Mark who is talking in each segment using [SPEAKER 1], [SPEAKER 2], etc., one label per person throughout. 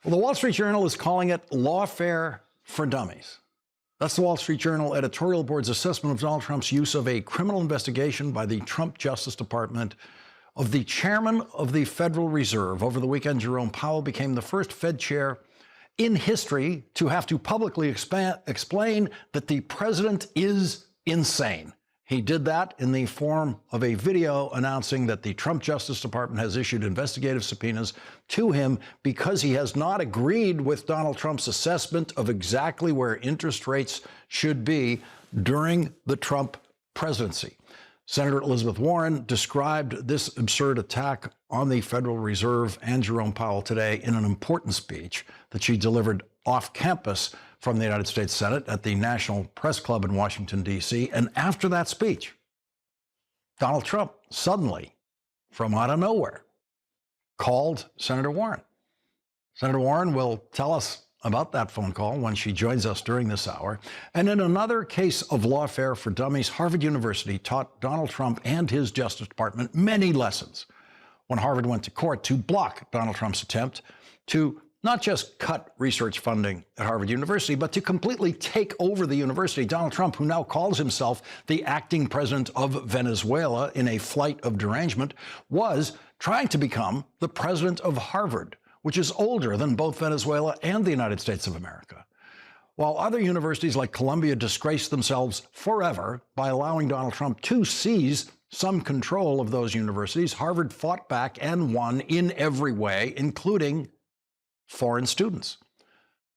[SPEAKER 1] Well, the Wall Street Journal is calling it lawfare for dummies. That's the Wall Street Journal editorial board's assessment of Donald Trump's use of a criminal investigation by the Trump Justice Department of the chairman of the Federal Reserve. Over the weekend, Jerome Powell became the first Fed chair in history to have to publicly explain that the president is insane. He did that in the form of a video announcing that the Trump Justice Department has issued investigative subpoenas to him because he has not agreed with Donald Trump's assessment of exactly where interest rates should be during the Trump presidency. Senator Elizabeth Warren described this absurd attack on the Federal Reserve and Jerome Powell today in an important speech that she delivered off campus from the United States Senate at the National Press Club in Washington, D.C. And after that speech, Donald Trump suddenly, from out of nowhere, called Senator Warren. Senator Warren will tell us about that phone call when she joins us during this hour. And in another case of lawfare for dummies, Harvard University taught Donald Trump and his Justice Department many lessons when Harvard went to court to block Donald Trump's attempt to not just cut research funding at Harvard University, but to completely take over the university. Donald Trump, who now calls himself the acting president of Venezuela in a flight of derangement, was trying to become the president of Harvard, which is older than both Venezuela and the United States of America. While other universities like Columbia disgraced themselves forever by allowing Donald Trump to seize some control of those universities, Harvard fought back and won in every way, including foreign students.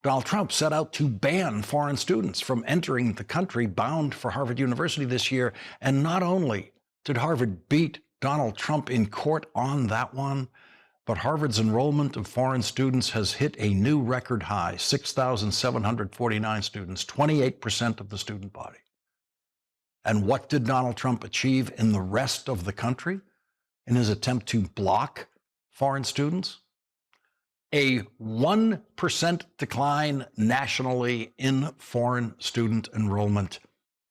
[SPEAKER 1] Donald Trump set out to ban foreign students from entering the country bound for Harvard University this year. And not only did Harvard beat Donald Trump in court on that one, but Harvard's enrollment of foreign students has hit a new record high, 6,749 students, 28% of the student body. And what did Donald Trump achieve in the rest of the country in his attempt to block foreign students? A 1% decline nationally in foreign student enrollment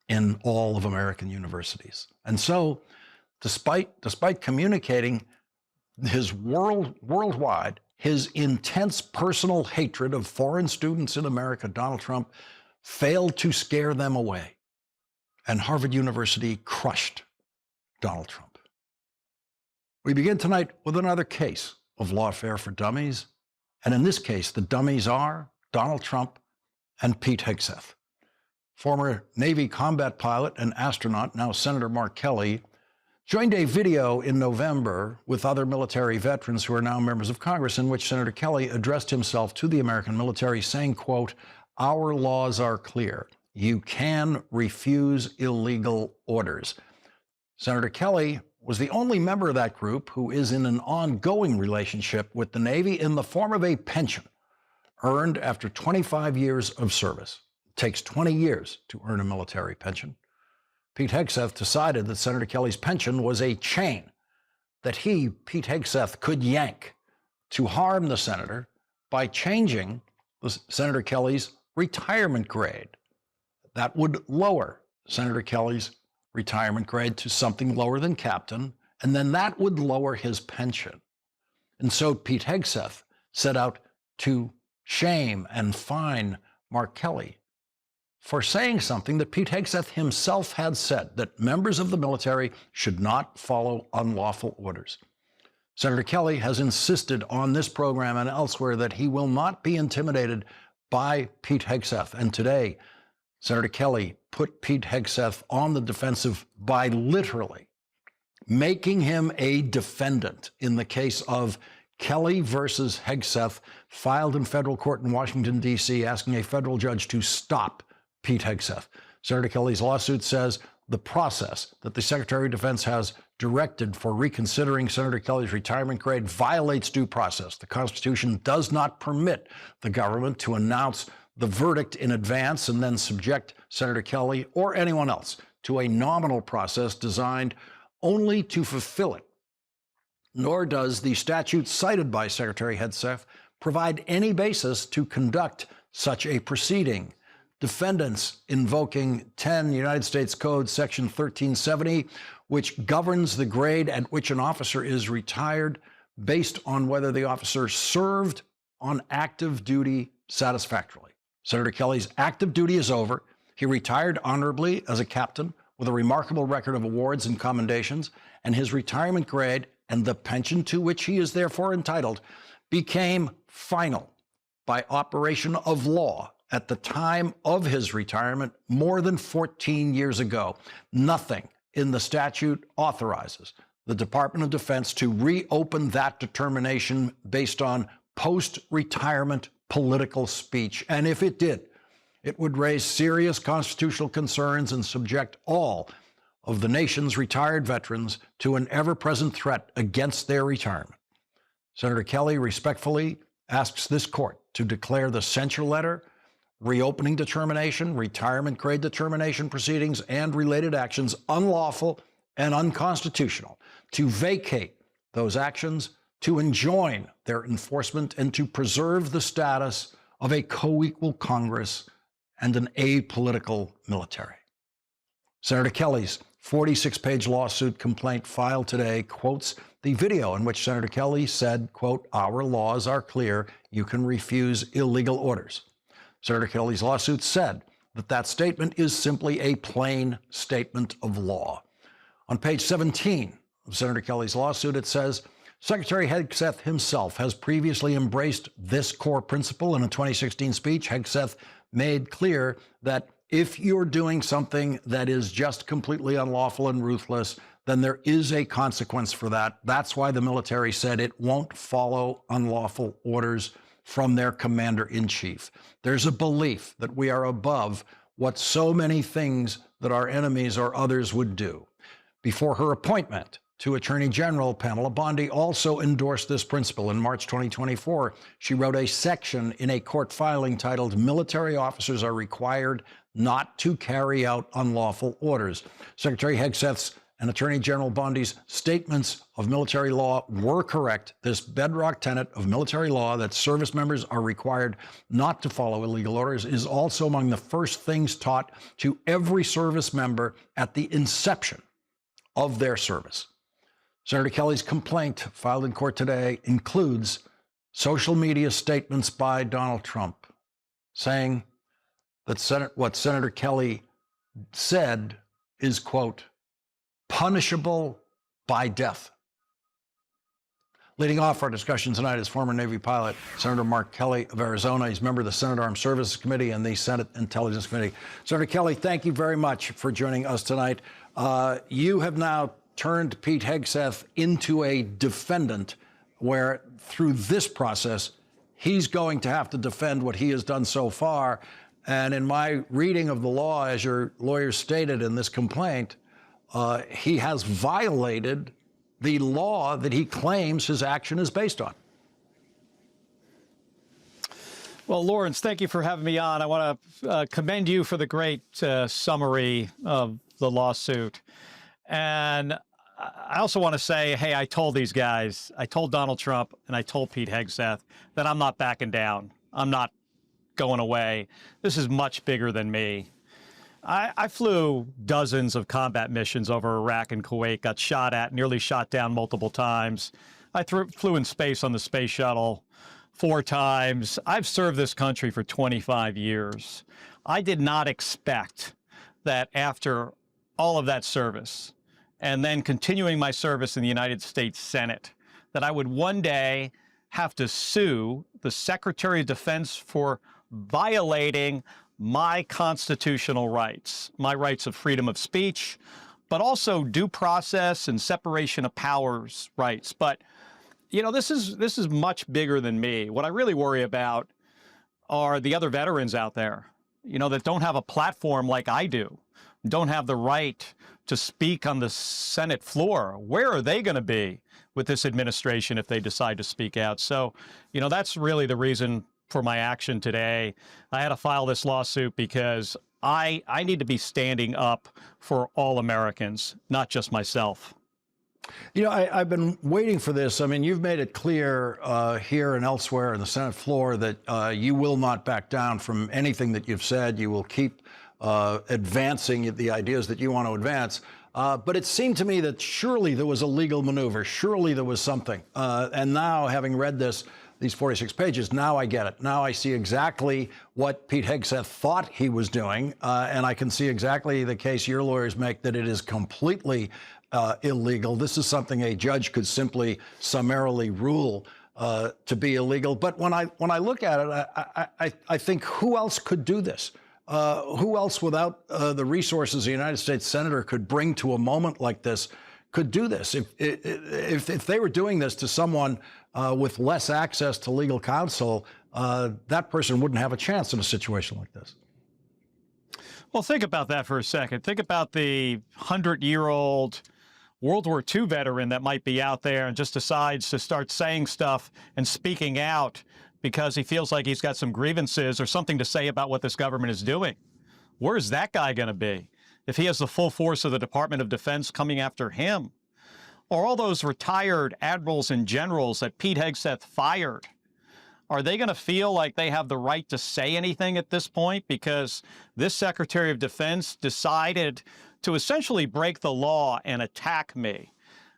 [SPEAKER 1] in all of American universities. And so, despite communicating his worldwide, his intense personal hatred of foreign students in America, Donald Trump failed to scare them away. And Harvard University crushed Donald Trump. We begin tonight with another case of lawfare for dummies. And in this case, the dummies are Donald Trump and Pete Hegseth. Former Navy combat pilot and astronaut, now Senator Mark Kelly, joined a video in November with other military veterans who are now members of Congress, in which Senator Kelly addressed himself to the American military saying, quote, "Our laws are clear. You can refuse illegal orders." Senator Kelly was the only member of that group who is in an ongoing relationship with the Navy in the form of a pension earned after 25 years of service. It takes 20 years to earn a military pension. Pete Hegseth decided that Senator Kelly's pension was a chain that he, Pete Hegseth, could yank to harm the senator by changing Senator Kelly's retirement grade. That would lower Senator Kelly's retirement grade to something lower than captain, and then that would lower his pension. And so Pete Hegseth set out to shame and fine Mark Kelly for saying something that Pete Hegseth himself had said, that members of the military should not follow unlawful orders. Senator Kelly has insisted on this program and elsewhere that he will not be intimidated by Pete Hegseth. And today, Senator Kelly put Pete Hegseth on the defensive by literally making him a defendant in the case of Kelly versus Hegseth, filed in federal court in Washington, D.C., asking a federal judge to stop Pete Hegseth. Senator Kelly's lawsuit says the process that the Secretary of Defense has directed for reconsidering Senator Kelly's retirement grade violates due process. The Constitution does not permit the government to announce the verdict in advance and then subject Senator Kelly or anyone else to a nominal process designed only to fulfill it. Nor does the statute cited by Secretary Hegseth provide any basis to conduct such a proceeding. Defendants invoking 10 United States Code Section 1370, which governs the grade at which an officer is retired based on whether the officer served on active duty satisfactorily. Senator Kelly's active duty is over. He retired honorably as a captain with a remarkable record of awards and commendations, and his retirement grade and the pension to which he is therefore entitled became final by operation of law at the time of his retirement more than 14 years ago. Nothing in the statute authorizes the Department of Defense to reopen that determination based on post-retirement political speech. And if it did, it would raise serious constitutional concerns and subject all of the nation's retired veterans to an ever-present threat against their retirement. Senator Kelly respectfully asks this court to declare the censure letter, reopening determination, retirement grade determination proceedings, and related actions unlawful and unconstitutional, to vacate those actions, to enjoin their enforcement, and to preserve the status of a co-equal Congress and an apolitical military. Senator Kelly's 46-page lawsuit complaint filed today quotes the video in which Senator Kelly said, quote, "Our laws are clear. You can refuse illegal orders." Senator Kelly's lawsuit said that that statement is simply a plain statement of law. On page 17 of Senator Kelly's lawsuit, it says, Secretary Hegseth himself has previously embraced this core principle. In a 2016 speech, Hegseth made clear that if you're doing something that is just completely unlawful and ruthless, then there is a consequence for that. That's why the military said it won't follow unlawful orders from their commander-in-chief. There's a belief that we are above what so many things that our enemies or others would do. Before her appointment to Attorney General, Pamela Bondi also endorsed this principle. In March 2024, she wrote a section in a court filing titled, "Military officers are required not to carry out unlawful orders." Secretary Hegseth's and Attorney General Bondi's statements of military law were correct. This bedrock tenet of military law that service members are required not to follow illegal orders is also among the first things taught to every service member at the inception of their service. Senator Kelly's complaint filed in court today includes social media statements by Donald Trump saying that what Senator Kelly said is, quote, punishable by death. Leading off our discussion tonight is former Navy pilot Senator Mark Kelly of Arizona. He's a member of the Senate Armed Services Committee and the Senate Intelligence Committee. Senator Kelly, thank you very much for joining us tonight. You have now turned Pete Hegseth into a defendant where through this process, he's going to have to defend what he has done so far. And in my reading of the law, as your lawyer stated in this complaint, he has violated the law that he claims his action is based on.
[SPEAKER 2] Well, Lawrence, thank you for having me on. I want to commend you for the great summary of the lawsuit. And I also want to say, hey, I told these guys, I told Donald Trump and I told Pete Hegseth that I'm not backing down. I'm not going away. This is much bigger than me. I flew dozens of combat missions over Iraq and Kuwait, got shot at, nearly shot down multiple times. I flew in space on the space shuttle 4 times. I've served this country for 25 years. I did not expect that after all of that service and then continuing my service in the United States Senate, that I would one day have to sue the Secretary of Defense for violating my constitutional rights, my rights of freedom of speech, but also due process and separation of powers rights. But, you know, this is much bigger than me. What I really worry about are the other veterans out there, you know, that don't have a platform like I do, don't have the right to speak on the Senate floor. Where are they going to be with this administration if they decide to speak out? So, you know, that's really the reason for my action today. I had to file this lawsuit because I need to be standing up for all Americans, not just myself.
[SPEAKER 1] You know, I've been waiting for this. I mean, you've made it clear here and elsewhere in the Senate floor that you will not back down from anything that you've said. You will keep advancing the ideas that you want to advance. But it seemed to me that surely there was a legal maneuver. Surely there was something. And now, having read this, these 46 pages. Now I get it. Now I see exactly what Pete Hegseth thought he was doing, and I can see exactly the case your lawyers make that it is completely illegal. This is something a judge could simply summarily rule to be illegal. But when I look at it, I think, who else could do this? Who else, without the resources a United States senator could bring to a moment like this, could do this? If they were doing this to someone with less access to legal counsel, that person wouldn't have a chance in a situation like this.
[SPEAKER 2] Well, think about that for a second. Think about the 100-year-old World War II veteran that might be out there and just decides to start saying stuff and speaking out because he feels like he's got some grievances or something to say about what this government is doing. Where's that guy going to be if he has the full force of the Department of Defense coming after him? Or all those retired admirals and generals that Pete Hegseth fired? Are they going to feel like they have the right to say anything at this point because this Secretary of Defense decided to essentially break the law and attack me?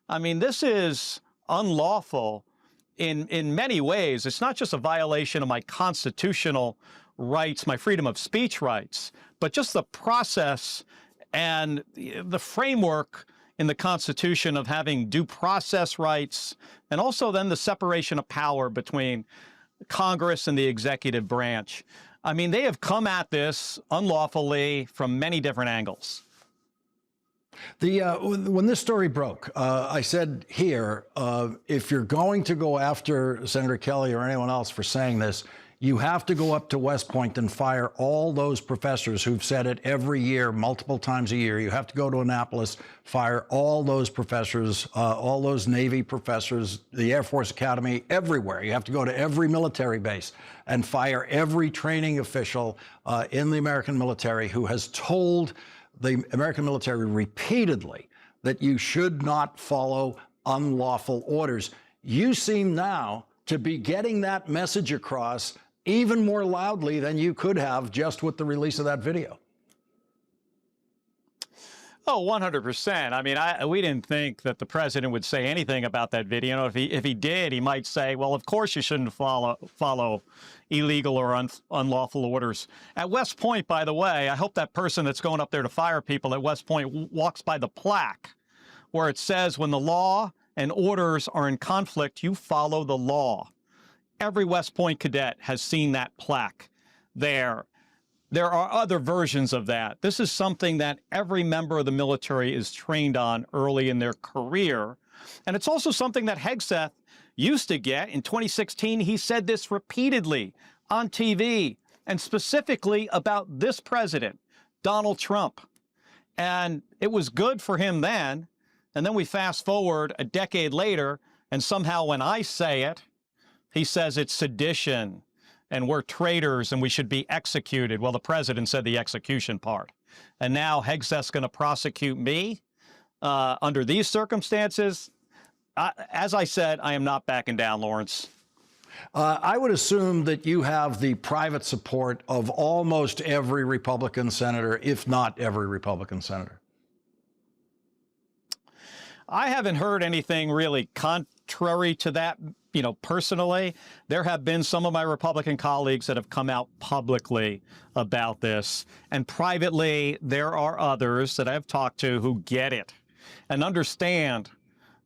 [SPEAKER 2] I mean, this is unlawful in many ways. It's not just a violation of my constitutional rights, my freedom of speech rights, but just the process and the framework in the Constitution of having due process rights, and also then the separation of power between Congress and the executive branch. I mean, they have come at this unlawfully from many different angles.
[SPEAKER 1] When this story broke, I said here, if you're going to go after Senator Kelly or anyone else for saying this, you have to go up to West Point and fire all those professors who've said it every year, multiple times a year. You have to go to Annapolis, fire all those professors, all those Navy professors, the Air Force Academy, everywhere. You have to go to every military base and fire every training official in the American military who has told the American military repeatedly that you should not follow unlawful orders. You seem now to be getting that message across even more loudly than you could have just with the release of that video.
[SPEAKER 2] Oh, 100%. I mean, we didn't think that the president would say anything about that video. You know, if he did, he might say, well, of course you shouldn't follow illegal or unlawful orders. At West Point, by the way, I hope that person that's going up there to fire people at West Point walks by the plaque where it says when the law and orders are in conflict, you follow the law. Every West Point cadet has seen that plaque there. There are other versions of that. This is something that every member of the military is trained on early in their career. And it's also something that Hegseth used to get. In 2016, he said this repeatedly on TV, and specifically about this president, Donald Trump. And it was good for him then. And then we fast forward a decade later, and somehow when I say it, he says it's sedition and we're traitors and we should be executed. Well, the president said the execution part. And now Hegseth's going to prosecute me under these circumstances. As I said, I am not backing down, Lawrence.
[SPEAKER 1] I would assume that you have the private support of almost every Republican senator, if not every Republican senator.
[SPEAKER 2] I haven't heard anything really contrary to that, personally. There have been some of my Republican colleagues that have come out publicly about this. And privately, there are others that I've talked to who get it and understand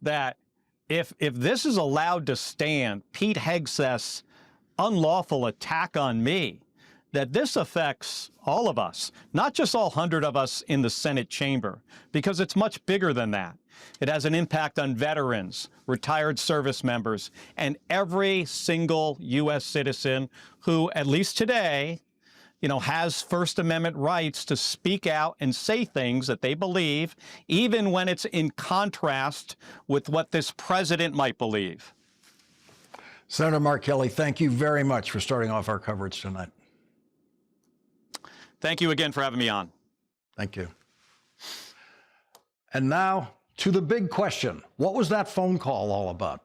[SPEAKER 2] that if this is allowed to stand, Pete Hegseth's unlawful attack on me, that this affects all of us, not just all 100 of us in the Senate chamber, because it's much bigger than that. It has an impact on veterans, retired service members, and every single U.S. citizen who, at least today, has First Amendment rights to speak out and say things that they believe, even when it's in contrast with what this president might believe.
[SPEAKER 1] Senator Mark Kelly, thank you very much for starting off our coverage tonight.
[SPEAKER 2] Thank you again for having me on.
[SPEAKER 1] Thank you. And now to the big question. What was that phone call all about?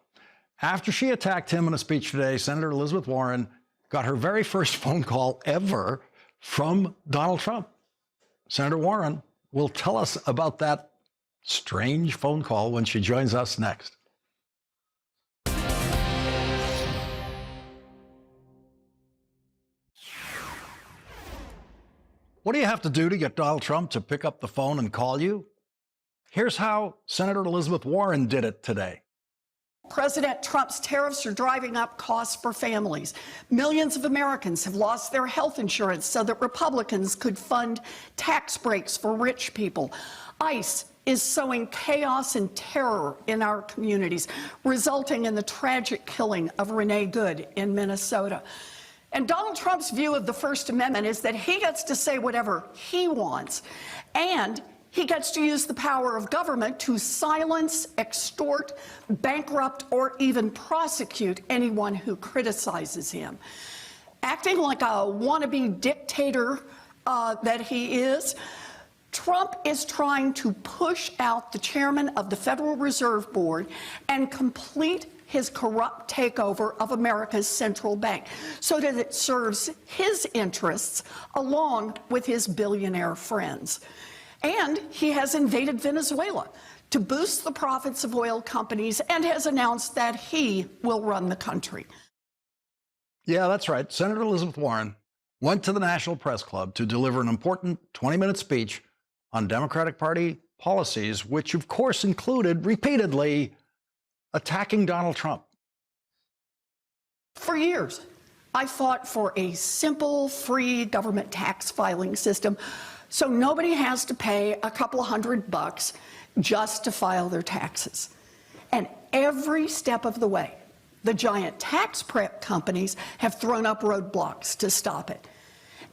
[SPEAKER 1] After she attacked him in a speech today, Senator Elizabeth Warren got her very first phone call ever from Donald Trump. Senator Warren will tell us about that strange phone call when she joins us next. What do you have to do to get Donald Trump to pick up the phone and call you? Here's how Senator Elizabeth Warren did it today.
[SPEAKER 3] President Trump's tariffs are driving up costs for families. Millions of Americans have lost their health insurance so that Republicans could fund tax breaks for rich people. ICE is sowing chaos and terror in our communities, resulting in the tragic killing of Renee Good in Minnesota. And Donald Trump's view of the First Amendment is that he gets to say whatever he wants, and he gets to use the power of government to silence, extort, bankrupt, or even prosecute anyone who criticizes him. Acting like a wannabe dictator that he is, Trump is trying to push out the chairman of the Federal Reserve Board and complete his corrupt takeover of America's central bank so that it serves his interests along with his billionaire friends. And he has invaded Venezuela to boost the profits of oil companies and has announced that he will run the country.
[SPEAKER 1] Yeah, that's right. Senator Elizabeth Warren went to the National Press Club to deliver an important 20-minute speech on Democratic Party policies, which of course included repeatedly attacking Donald Trump.
[SPEAKER 3] For years, I fought for a simple, free government tax filing system so nobody has to pay a couple of $100 just to file their taxes. And every step of the way, the giant tax prep companies have thrown up roadblocks to stop it.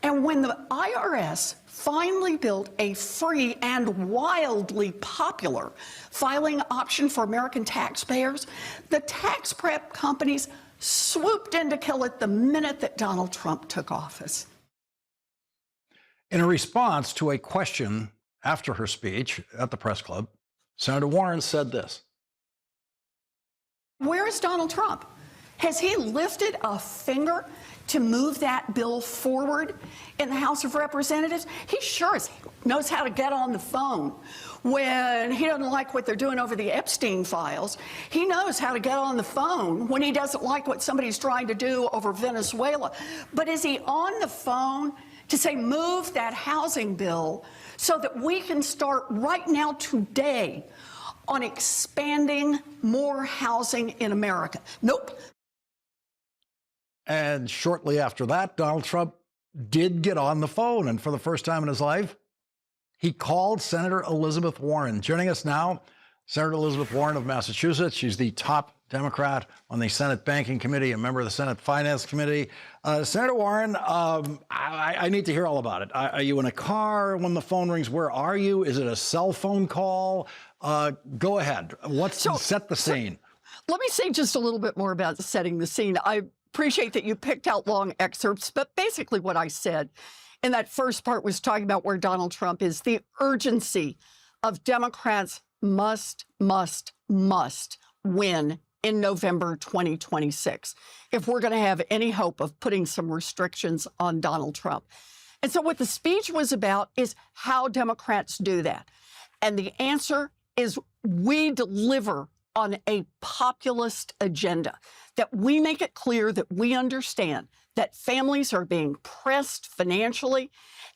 [SPEAKER 3] And when the IRS finally built a free and wildly popular filing option for American taxpayers, the tax prep companies swooped in to kill it the minute that Donald Trump took office.
[SPEAKER 1] In a response to a question after her speech at the press club, Senator Warren said this.
[SPEAKER 3] Where is Donald Trump? Has he lifted a finger to move that bill forward in the House of Representatives? He sure knows how to get on the phone when he doesn't like what they're doing over the Epstein files. He knows how to get on the phone when he doesn't like what somebody's trying to do over Venezuela. But is he on the phone to say, move that housing bill so that we can start right now today on expanding more housing in America? Nope.
[SPEAKER 1] And shortly after that, Donald Trump did get on the phone. And for the first time in his life, he called Senator Elizabeth Warren. Joining us now, Senator Elizabeth Warren of Massachusetts. She's the top Democrat on the Senate Banking Committee, a member of the Senate Finance Committee. Senator Warren, I need to hear all about it. Are you in a car when the phone rings? Where are you? Is it a cell phone call? Go ahead. Set the scene.
[SPEAKER 3] Let me say just a little bit more about setting the scene. I appreciate that you picked out long excerpts, but basically what I said in that first part was talking about where Donald Trump is. The urgency of Democrats must win in November 2026 if we're going to have any hope of putting some restrictions on Donald Trump. And so what the speech was about is how Democrats do that. And the answer is we deliver on a populist agenda, that we make it clear that we understand that families are being pressed financially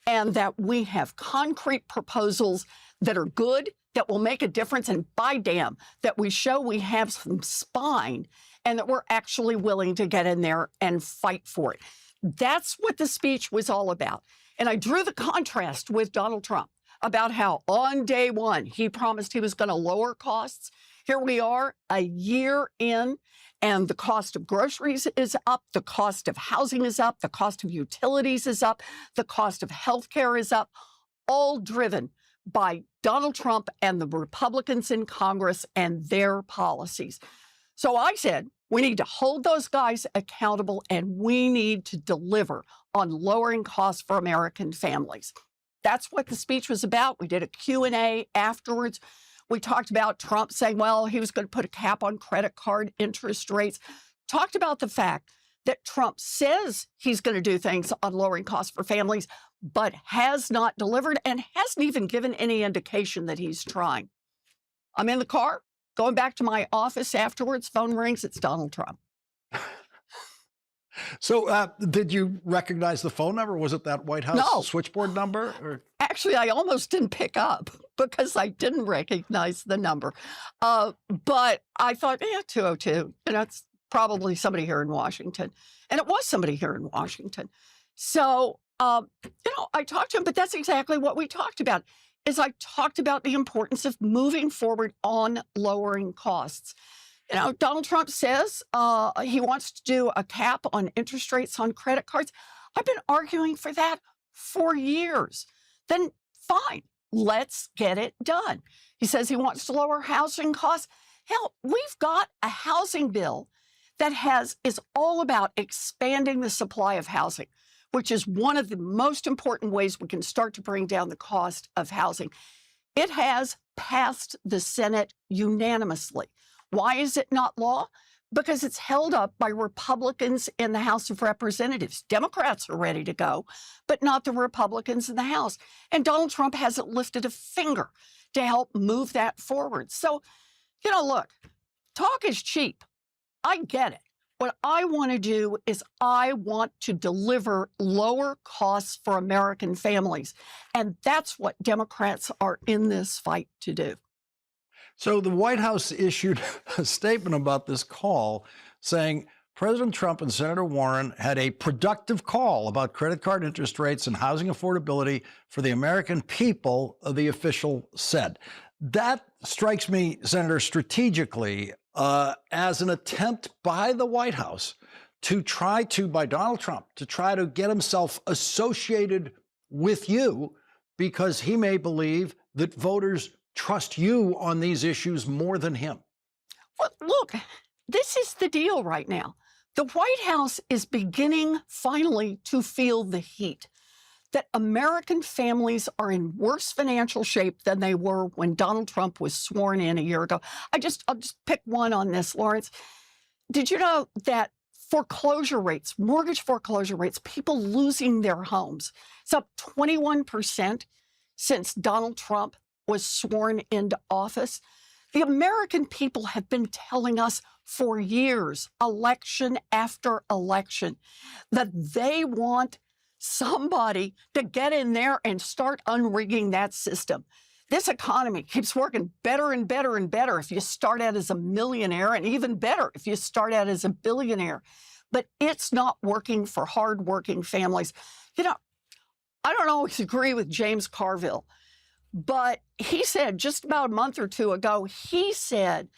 [SPEAKER 3] and that we have concrete proposals that are good, that will make a difference, and by damn, that we show we have some spine and that we're actually willing to get in there and fight for it. That's what the speech was all about. And I drew the contrast with Donald Trump about how on day one, he promised he was going to lower costs. Here we are a year in, and the cost of groceries is up, the cost of housing is up, the cost of utilities is up, the cost of healthcare is up, all driven by Donald Trump and the Republicans in Congress and their policies. So I said, we need to hold those guys accountable and we need to deliver on lowering costs for American families. That's what the speech was about. We did a Q&A afterwards. We talked about Trump saying, well, he was going to put a cap on credit card interest rates. Talked about the fact that Trump says he's going to do things on lowering costs for families, but has not delivered and hasn't even given any indication that he's trying. I'm in the car, going back to my office afterwards, phone rings, it's Donald Trump.
[SPEAKER 1] So did you recognize the phone number? Was it that White House
[SPEAKER 3] No.
[SPEAKER 1] switchboard number? Or?
[SPEAKER 3] Actually, I almost didn't pick up because I didn't recognize the number. But I thought, 202, and that's probably somebody here in Washington. And it was somebody here in Washington. So, I talked to him, but that's exactly what we talked about, is I talked about the importance of moving forward on lowering costs. Donald Trump says he wants to do a cap on interest rates on credit cards. I've been arguing for that for years. Then fine, let's get it done. He says he wants to lower housing costs. Hell, we've got a housing bill that is all about expanding the supply of housing, which is one of the most important ways we can start to bring down the cost of housing. It has passed the Senate unanimously. Why is it not law? Because it's held up by Republicans in the House of Representatives. Democrats are ready to go, but not the Republicans in the House. And Donald Trump hasn't lifted a finger to help move that forward. So, look, talk is cheap. I get it. What I want to do is I want to deliver lower costs for American families. And that's what Democrats are in this fight to do.
[SPEAKER 1] So the White House issued a statement about this call saying President Trump and Senator Warren had a productive call about credit card interest rates and housing affordability for the American people, the official said. That strikes me, Senator, strategically as an attempt by the White House by Donald Trump, to try to get himself associated with you because he may believe that voters trust you on these issues more than him.
[SPEAKER 3] Well, look, this is the deal right now. The White House is beginning finally to feel the heat that American families are in worse financial shape than they were when Donald Trump was sworn in a year ago. I'll just pick one on this, Lawrence. Did you know that foreclosure rates, mortgage foreclosure rates, people losing their homes, it's up 21% since Donald Trump was sworn into office? The American people have been telling us for years, election after election, that they want somebody to get in there and start unrigging that system. This economy keeps working better and better and better if you start out as a millionaire, and even better if you start out as a billionaire. But it's not working for hardworking families. I don't always agree with James Carville, but he said just about a month or two ago, he said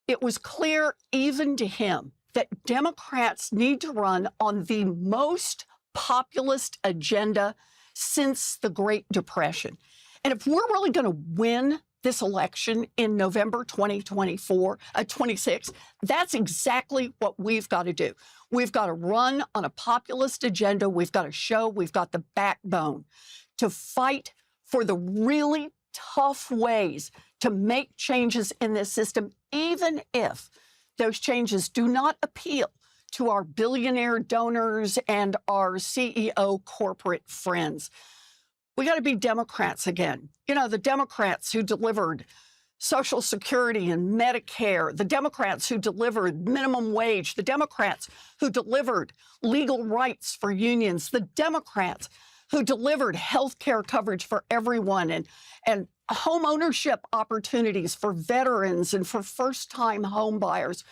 [SPEAKER 3] it was clear even to him that Democrats need to run on the most populist agenda since the Great Depression. And if we're really going to win this election in November 26, that's exactly what we've got to do. We've got to run on a populist agenda. We've got to show we've got the backbone to fight for the really tough ways to make changes in this system, even if those changes do not appeal to our billionaire donors and our CEO corporate friends. We got to be Democrats again. The Democrats who delivered Social Security and Medicare, the Democrats who delivered minimum wage, the Democrats who delivered legal rights for unions, the Democrats who delivered health care coverage for everyone and home ownership opportunities for veterans and for first-time home buyers.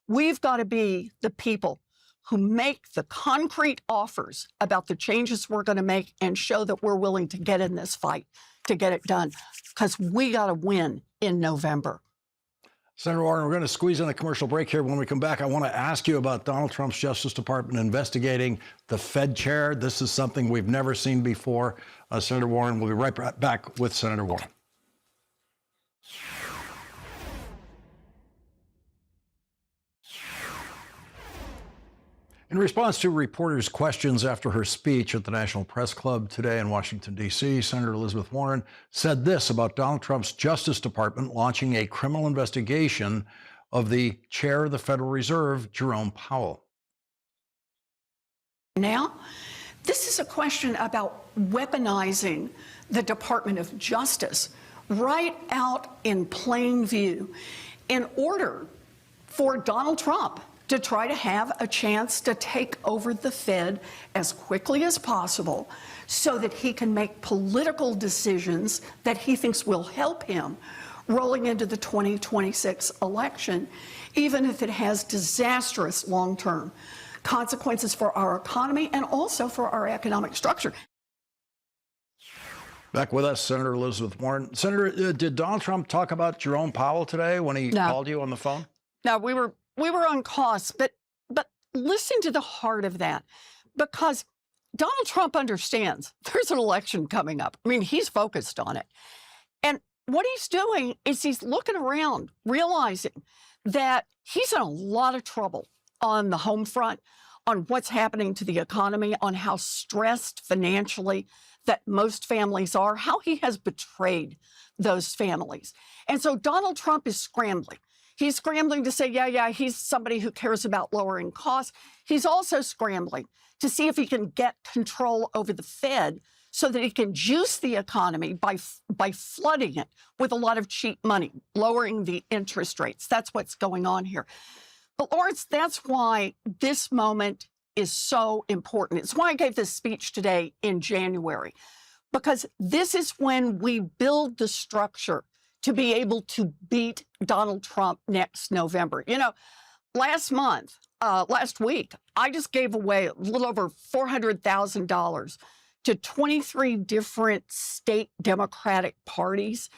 [SPEAKER 3] We've got to be the people who make the concrete offers about the changes we're going to make and show that we're willing to get in this fight to get it done, because we got to win in November.
[SPEAKER 1] Senator Warren, we're going to squeeze in a commercial break here. When we come back, I want to ask you about Donald Trump's Justice Department investigating the Fed chair. This is something we've never seen before. Senator Warren, we'll be right back with Senator Warren. In response to reporters' questions after her speech at the National Press Club today in Washington, D.C., Senator Elizabeth Warren said this about Donald Trump's Justice Department launching a criminal investigation of the chair of the Federal Reserve, Jerome Powell.
[SPEAKER 3] Now, this is a question about weaponizing the Department of Justice right out in plain view in order for Donald Trump to try to have a chance to take over the Fed as quickly as possible so that he can make political decisions that he thinks will help him rolling into the 2026 election, even if it has disastrous long-term consequences for our economy and also for our economic structure.
[SPEAKER 1] Back with us, Senator Elizabeth Warren. Senator, did Donald Trump talk about Jerome Powell today when he called you on the phone?
[SPEAKER 3] No, we were on course, but listen to the heart of that, because Donald Trump understands there's an election coming up. I mean, he's focused on it. And what he's doing is he's looking around, realizing that he's in a lot of trouble on the home front, on what's happening to the economy, on how stressed financially that most families are, how he has betrayed those families. And so Donald Trump is scrambling. He's scrambling to say, yeah, he's somebody who cares about lowering costs. He's also scrambling to see if he can get control over the Fed so that he can juice the economy by flooding it with a lot of cheap money, lowering the interest rates. That's what's going on here. But Lawrence, that's why this moment is so important. It's why I gave this speech today in January, because this is when we build the structure to be able to beat Donald Trump next November. You know, last week, I just gave away a little over $400,000 to 23 different state Democratic parties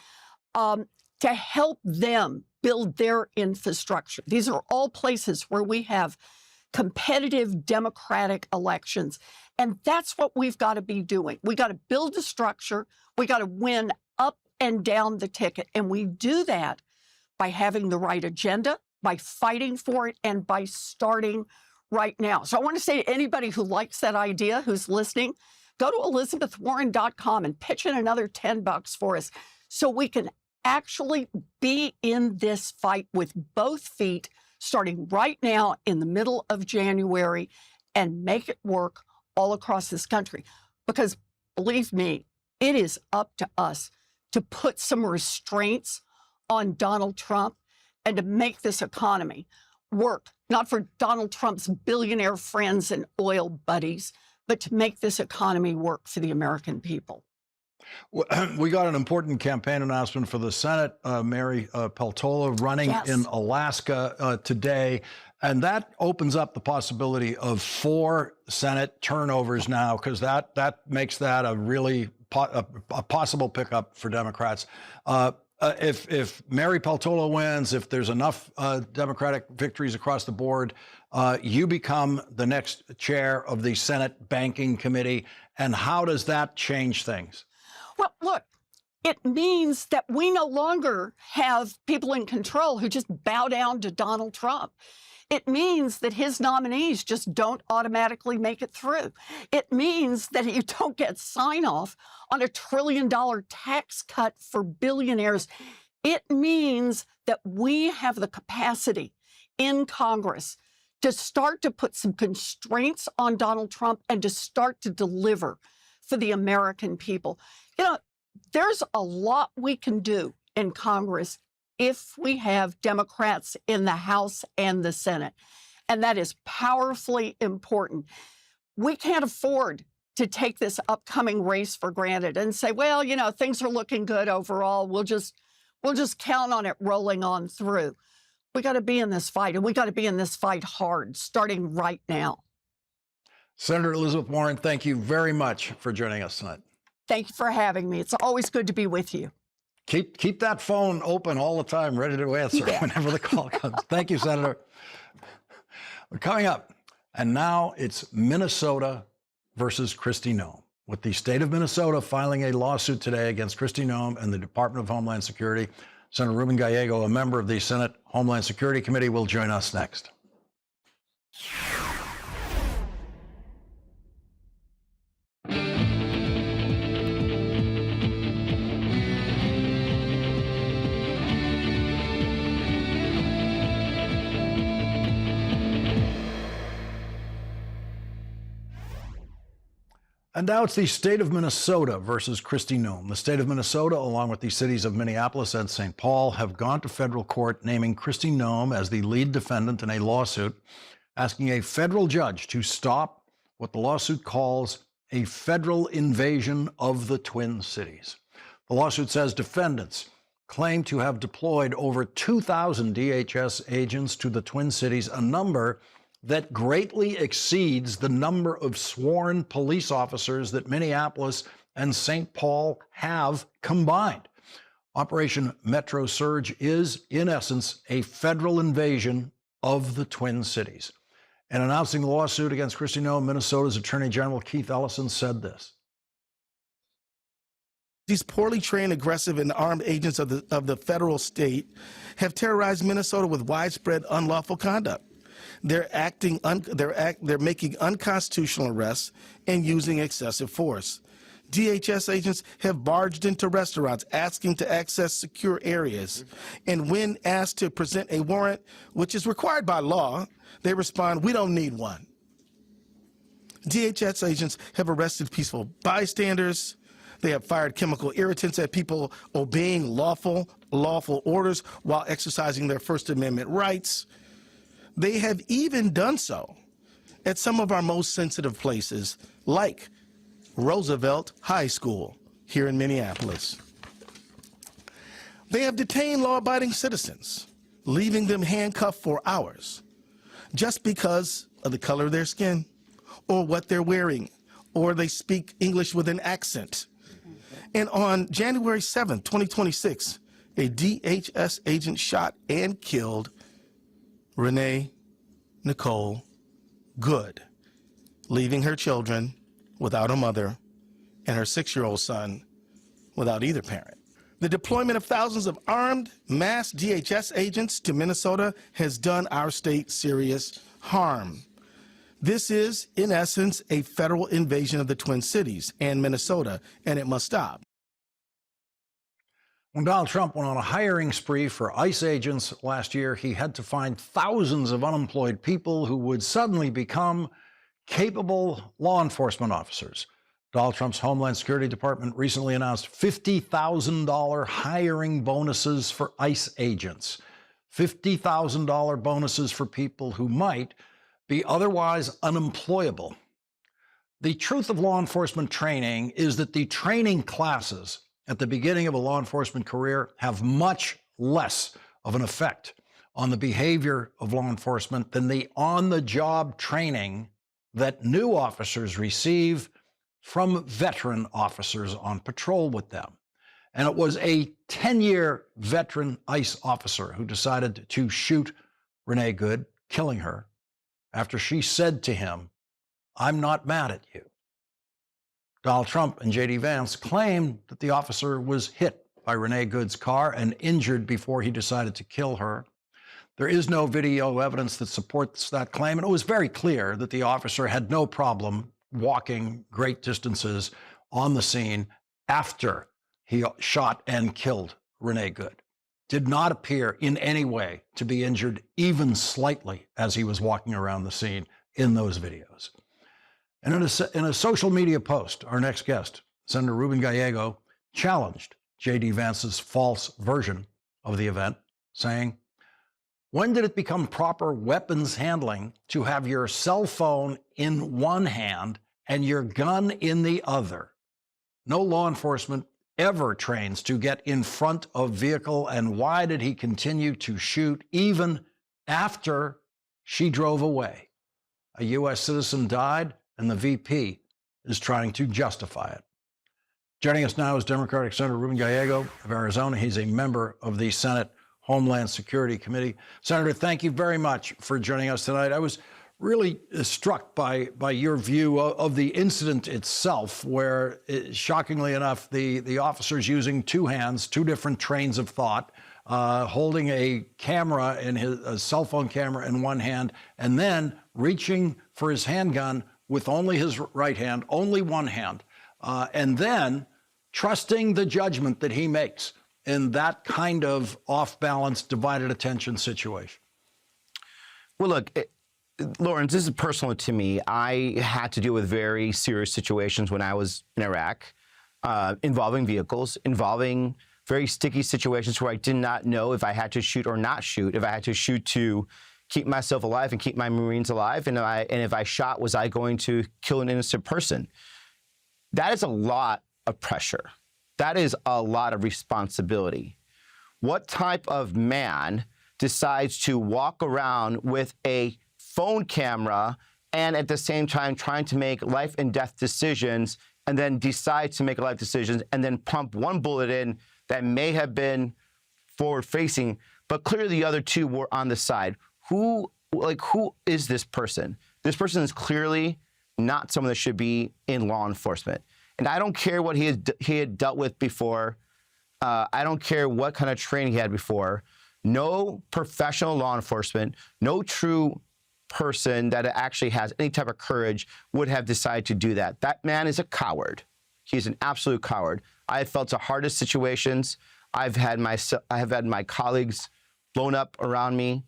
[SPEAKER 3] to help them build their infrastructure. These are all places where we have competitive Democratic elections. And that's what we've got to be doing. We got to build the structure. We got to win up and down the ticket. And we do that by having the right agenda, by fighting for it, and by starting right now. So I want to say to anybody who likes that idea, who's listening, go to ElizabethWarren.com and pitch in another $10 for us so we can actually be in this fight with both feet, starting right now in the middle of January, and make it work all across this country. Because believe me, it is up to us to put some restraints on Donald Trump and to make this economy work, not for Donald Trump's billionaire friends and oil buddies, but to make this economy work for the American people.
[SPEAKER 1] We got an important campaign announcement for the Senate. Mary Peltola running in Alaska today. And that opens up the possibility of 4 Senate turnovers now, because that makes that a really a possible pickup for Democrats. If Mary Peltola wins, if there's enough Democratic victories across the board, you become the next chair of the Senate Banking Committee. And how does that change things?
[SPEAKER 3] Well, look, it means that we no longer have people in control who just bow down to Donald Trump. It means that his nominees just don't automatically make it through. It means that you don't get sign-off on $1 trillion tax cut for billionaires. It means that we have the capacity in Congress to start to put some constraints on Donald Trump and to start to deliver for the American people. You know, there's a lot we can do in Congress if we have Democrats in the House and the Senate. And that is powerfully important. We can't afford to take this upcoming race for granted and say, well, you know, things are looking good overall. We'll just count on it rolling on through. We got to be in this fight, and we got to be in this fight hard, starting right now.
[SPEAKER 1] Senator Elizabeth Warren, thank you very much for joining us tonight.
[SPEAKER 3] Thank you for having me. It's always good to be with you.
[SPEAKER 1] Keep that phone open all the time, ready to answer whenever the call comes. Thank you, Senator. We're coming up, and now it's Minnesota versus Kristi Noem, with the state of Minnesota filing a lawsuit today against Kristi Noem and the Department of Homeland Security. Senator Ruben Gallego, a member of the Senate Homeland Security Committee, will join us next. And now it's the state of Minnesota versus Kristi Noem. The state of Minnesota, along with the cities of Minneapolis and St. Paul, have gone to federal court naming Kristi Noem as the lead defendant in a lawsuit, asking a federal judge to stop what the lawsuit calls a federal invasion of the Twin Cities. The lawsuit says defendants claim to have deployed over 2,000 DHS agents to the Twin Cities, a number that greatly exceeds the number of sworn police officers that Minneapolis and St. Paul have combined. Operation Metro Surge is, in essence, a federal invasion of the Twin Cities. In announcing the lawsuit against Kristi Noem, Minnesota's Attorney General Keith Ellison said this.
[SPEAKER 4] These poorly trained, aggressive, and armed agents of the federal state have terrorized Minnesota with widespread unlawful conduct. They're making unconstitutional arrests and using excessive force. DHS agents have barged into restaurants asking to access secure areas, and when asked to present a warrant, which is required by law, they respond, "We don't need one." DHS agents have arrested peaceful bystanders. They have fired chemical irritants at people obeying lawful orders while exercising their First Amendment rights. They have even done so at some of our most sensitive places, like Roosevelt High School here in Minneapolis. They have detained law-abiding citizens, leaving them handcuffed for hours, just because of the color of their skin, or what they're wearing, or they speak English with an accent. And on January 7th, 2026, a DHS agent shot and killed Renee Nicole Good, leaving her children without a mother and her 6-year-old son without either parent. The deployment of thousands of armed mass DHS agents to Minnesota has done our state serious harm. This is, in essence, a federal invasion of the Twin Cities and Minnesota, and it must stop.
[SPEAKER 1] When Donald Trump went on a hiring spree for ICE agents last year, he had to find thousands of unemployed people who would suddenly become capable law enforcement officers. Donald Trump's Homeland Security Department recently announced $50,000 hiring bonuses for ICE agents. $50,000 bonuses for people who might be otherwise unemployable. The truth of law enforcement training is that the training classes at the beginning of a law enforcement career have much less of an effect on the behavior of law enforcement than the on-the-job training that new officers receive from veteran officers on patrol with them. And it was a 10-year veteran ICE officer who decided to shoot Renee Good, killing her, after she said to him, "I'm not mad at you." Donald Trump and J.D. Vance claimed that the officer was hit by Renee Good's car and injured before he decided to kill her. There is no video evidence that supports that claim, and it was very clear that the officer had no problem walking great distances on the scene after he shot and killed Renee Good. Did not appear in any way to be injured even slightly as he was walking around the scene in those videos. And in a social media post, our next guest, Senator Ruben Gallego, challenged J.D. Vance's false version of the event, saying, "When did it become proper weapons handling to have your cell phone in one hand and your gun in the other? No law enforcement ever trains to get in front of vehicle, and why did he continue to shoot even after she drove away? A U.S. citizen died, and the VP is trying to justify it." Joining us now is Democratic Senator Ruben Gallego of Arizona. He's a member of the Senate Homeland Security Committee. Senator, thank you very much for joining us tonight. I was really struck by your view of the incident itself, where, shockingly enough, the officers using two hands, two different trains of thought, holding a camera in a cell phone camera in one hand, and then reaching for his handgun with only his right hand, only one hand, and then trusting the judgment that he makes in that kind of off-balance, divided attention situation.
[SPEAKER 4] Well, look,
[SPEAKER 5] Lawrence, this is personal to me. I had to deal with very serious situations when I was in Iraq, involving vehicles, involving very sticky situations where I did not know if I had to shoot or not shoot, if I had to shoot to keep myself alive and keep my Marines alive, and if I shot, was I going to kill an innocent person? That is a lot of pressure. That is a lot of responsibility. What type of man decides to walk around with a phone camera and at the same time trying to make life and death decisions, and then decides to make life decisions and then pump one bullet in that may have been forward facing, but clearly the other two were on the side? Who is this person? This person is clearly not someone that should be in law enforcement. And I don't care what he had dealt with before. I don't care what kind of training he had before. No professional law enforcement, no true person that actually has any type of courage would have decided to do that. That man is a coward. He's an absolute coward. I have felt the hardest situations. I have had my colleagues blown up around me.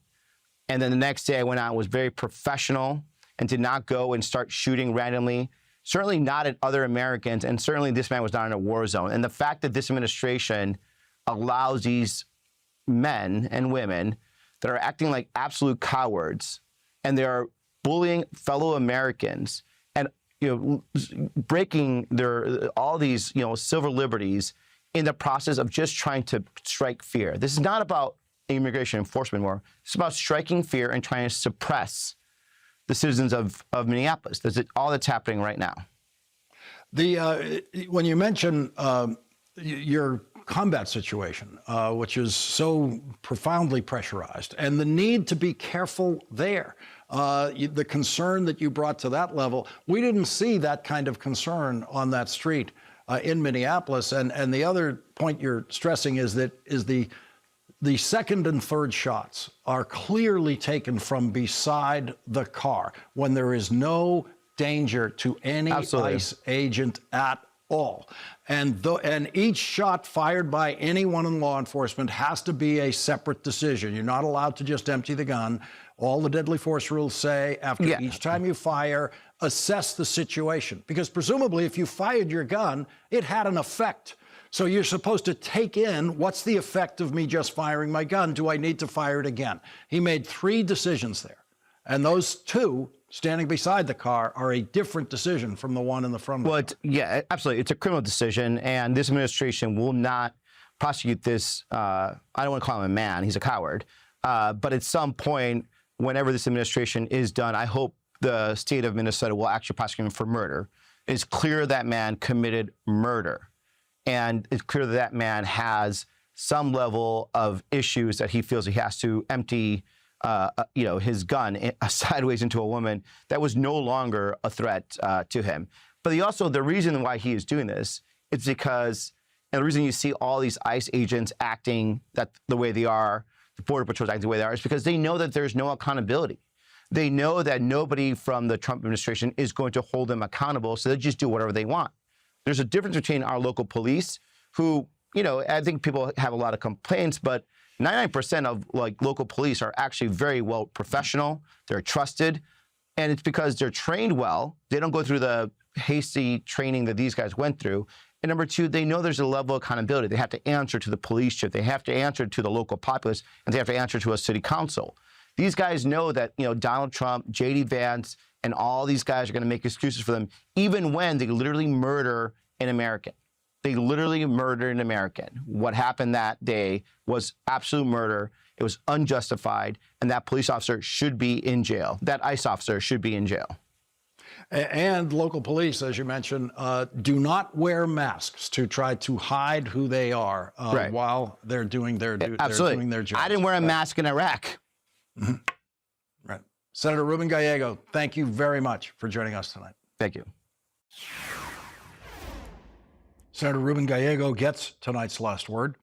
[SPEAKER 5] And then the next day I went out and was very professional and did not go and start shooting randomly. Certainly not at other Americans, and certainly this man was not in a war zone. And the fact that this administration allows these men and women that are acting like absolute cowards, and they are bullying fellow Americans and breaking all these civil liberties in the process of just trying to strike fear. This is not about immigration enforcement more. It's about striking fear and trying to suppress the citizens of Minneapolis. That's all that's happening right now.
[SPEAKER 1] When you mention your combat situation, which is so profoundly pressurized, and the need to be careful there, the concern that you brought to that level, we didn't see that kind of concern on that street in Minneapolis. And the other point you're stressing is the second and third shots are clearly taken from beside the car when there is no danger to any
[SPEAKER 5] Absolutely.
[SPEAKER 1] ICE agent at all. And each shot fired by anyone in law enforcement has to be a separate decision. You're not allowed to just empty the gun. All the deadly force rules say after each time you fire, assess the situation. Because presumably if you fired your gun, it had an effect. So you're supposed to take in, what's the effect of me just firing my gun? Do I need to fire it again? He made 3 decisions there. And those 2 standing beside the car are a different decision from the one in the front of the car.
[SPEAKER 5] Yeah, absolutely. It's a criminal decision, and this administration will not prosecute this. I don't want to call him a man. He's a coward. But at some point, whenever this administration is done, I hope the state of Minnesota will actually prosecute him for murder. It's clear that man committed murder. And it's clear that that man has some level of issues that he feels he has to empty, his gun sideways into a woman that was no longer a threat to him. But the reason why he is doing this is because, and the reason you see all these ICE agents acting the way they are, the Border Patrol acting the way they are, is because they know that there's no accountability. They know that nobody from the Trump administration is going to hold them accountable, so they just do whatever they want. There's a difference between our local police, who, I think people have a lot of complaints, but 99% of local police are actually very well professional. They're trusted, and it's because they're trained well. They don't go through the hasty training that these guys went through. And number 2, they know there's a level of accountability. They have to answer to the police chief. They have to answer to the local populace, and they have to answer to a city council. These guys know that, Donald Trump, J.D. Vance, and all these guys are going to make excuses for them, even when they literally murder an American. They literally murdered an American. What happened that day was absolute murder. It was unjustified, and that police officer should be in jail. That ICE officer should be in jail.
[SPEAKER 1] And local police, as you mentioned, do not wear masks to try to hide who they are while they're doing their
[SPEAKER 5] Absolutely.
[SPEAKER 1] Doing their job.
[SPEAKER 5] I didn't wear a mask in Iraq.
[SPEAKER 1] Mm-hmm. Right. Senator Ruben Gallego, thank you very much for joining us tonight.
[SPEAKER 5] Thank you.
[SPEAKER 1] Senator Ruben Gallego gets tonight's last word.